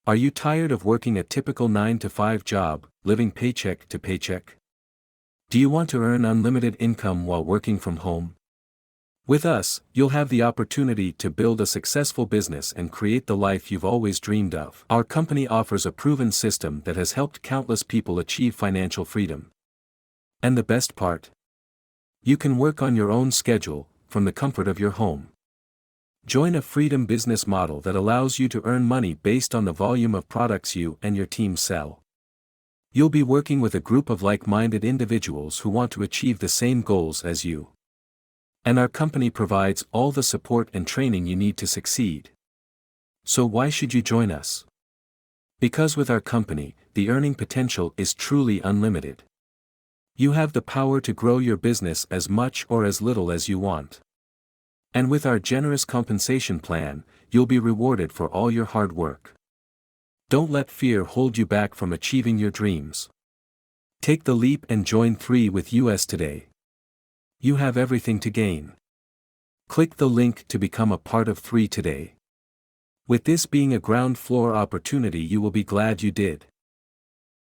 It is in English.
Are you tired of working a typical 9-to-5 job, living paycheck to paycheck? Do you want to earn unlimited income while working from home? With us, you'll have the opportunity to build a successful business and create the life you've always dreamed of. Our company offers a proven system that has helped countless people achieve financial freedom. And the best part? You can work on your own schedule, from the comfort of your home. Join a freedom business model that allows you to earn money based on the volume of products you and your team sell. You'll be working with a group of like-minded individuals who want to achieve the same goals as you. And our company provides all the support and training you need to succeed. So why should you join us? Because with our company, the earning potential is truly unlimited. You have the power to grow your business as much or as little as you want. And with our generous compensation plan, you'll be rewarded for all your hard work. Don't let fear hold you back from achieving your dreams. Take the leap and join 3 with us today. You have everything to gain. Click the link to become a part of 3 today. With this being a ground floor opportunity, you will be glad you did.